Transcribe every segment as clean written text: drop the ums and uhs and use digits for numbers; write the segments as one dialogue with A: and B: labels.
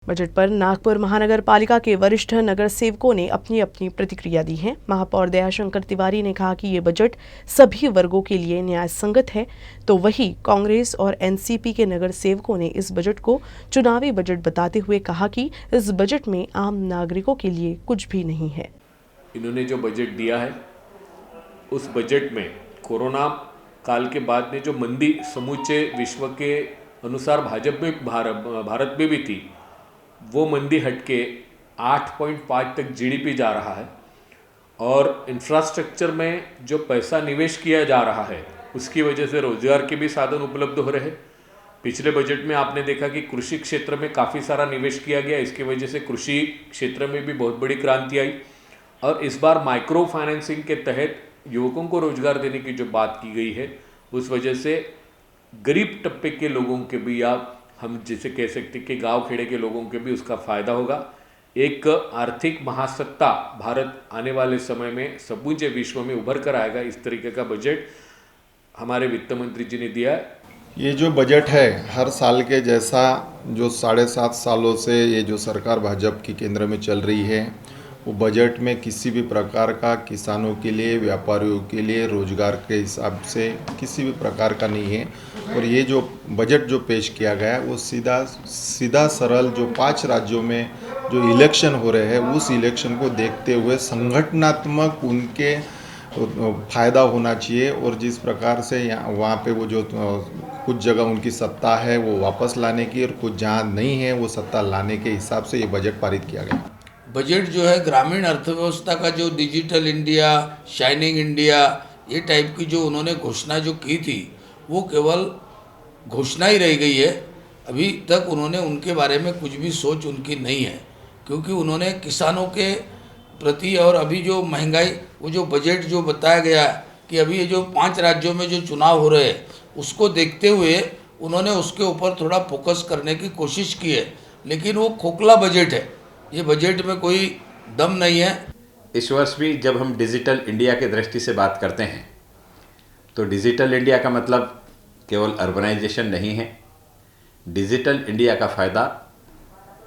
A: Budget पर नागपुर महानगर पालिका के वरिष्ठ नगर सेवकों ने अपनी अपनी प्रतिक्रिया दी है। महापौर दयाशंकर तिवारी ने कहा कि ये बजट सभी वर्गों के लिए न्याय संगत है, तो वहीं कांग्रेस और एनसीपी के नगर सेवकों ने इस बजट को चुनावी बजट बताते हुए कहा कि इस बजट में आम नागरिकों के लिए कुछ भी नहीं है।
B: इन्होंने जो बजट दिया है उस बजट में कोरोना काल के बाद में जो मंदी समूचे विश्व के अनुसार भारत में भी थी, वो मंदी हटके 8.5 तक जीडीपी जा रहा है और इंफ्रास्ट्रक्चर में जो पैसा निवेश किया जा रहा है उसकी वजह से रोजगार के भी साधन उपलब्ध हो रहे हैं। पिछले बजट में आपने देखा कि कृषि क्षेत्र में काफ़ी सारा निवेश किया गया, इसकी वजह से कृषि क्षेत्र में भी बहुत बड़ी क्रांति आई और इस बार माइक्रो फाइनेंसिंग के तहत युवकों को रोजगार देने की जो बात की गई है उस वजह से गरीब तबके के लोगों के भी, या हम जिसे कह सकते कि गांव खेड़े के लोगों के भी उसका फायदा होगा। एक आर्थिक महासत्ता भारत आने वाले समय में समूचे विश्व में उभर कर आएगा। इस तरीके का बजट हमारे वित्त मंत्री जी ने दिया है।
C: ये जो बजट है हर साल के जैसा जो 7.5 सालों से ये जो सरकार भाजपा की केंद्र में चल रही है, वो बजट में किसी भी प्रकार का किसानों के लिए, व्यापारियों के लिए, रोजगार के हिसाब से किसी भी प्रकार का नहीं है। और ये जो बजट जो पेश किया गया है वो सीधा सरल जो 5 राज्यों में जो इलेक्शन हो रहे हैं उस इलेक्शन को देखते हुए संगठनात्मक उनके फ़ायदा होना चाहिए। और जिस प्रकार से वहाँ पे वो जो कुछ जगह उनकी सत्ता है वो वापस लाने की और कुछ जहाँ नहीं है वो सत्ता लाने के हिसाब से ये बजट पारित किया गया।
D: बजट जो है ग्रामीण अर्थव्यवस्था का जो डिजिटल इंडिया, शाइनिंग इंडिया, ये टाइप की जो उन्होंने घोषणा जो की थी वो केवल घोषणा ही रह गई है। अभी तक उन्होंने उनके बारे में कुछ भी सोच उनकी नहीं है, क्योंकि उन्होंने किसानों के प्रति और अभी जो महंगाई, वो जो बजट जो बताया गया कि अभी ये जो 5 राज्यों में जो चुनाव हो रहे हैं उसको देखते हुए उन्होंने उसके ऊपर थोड़ा फोकस करने की कोशिश की है, लेकिन वो खोखला बजट है। ये बजट में कोई दम नहीं है।
E: इस वर्ष भी जब हम डिजिटल इंडिया के दृष्टि से बात करते हैं तो डिजिटल इंडिया का मतलब केवल अर्बनाइजेशन नहीं है। डिजिटल इंडिया का फ़ायदा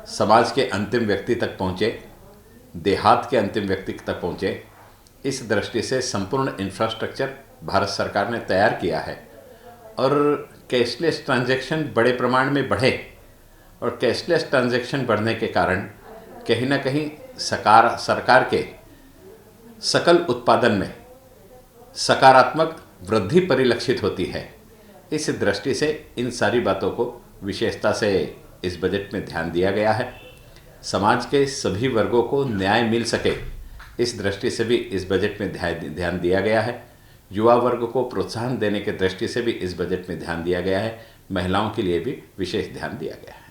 E: समाज के अंतिम व्यक्ति तक पहुँचे, देहात के अंतिम व्यक्ति तक पहुँचे। इस दृष्टि से संपूर्ण इंफ्रास्ट्रक्चर भारत सरकार ने तैयार किया है और कैशलेस ट्रांजैक्शन बड़े प्रमाण में बढ़े और कैशलेस ट्रांजैक्शन बढ़ने के कारण कहीं ना कहीं सरकार के सकल उत्पादन में सकारात्मक वृद्धि परिलक्षित होती है। इस दृष्टि से इन सारी बातों को विशेषता से इस बजट में ध्यान दिया गया है। समाज के सभी वर्गों को न्याय मिल सके, इस दृष्टि से भी इस बजट में ध्यान दिया गया है। युवा वर्ग को प्रोत्साहन देने के दृष्टि से भी इस बजट में ध्यान दिया गया है। महिलाओं के लिए भी विशेष ध्यान दिया गया है।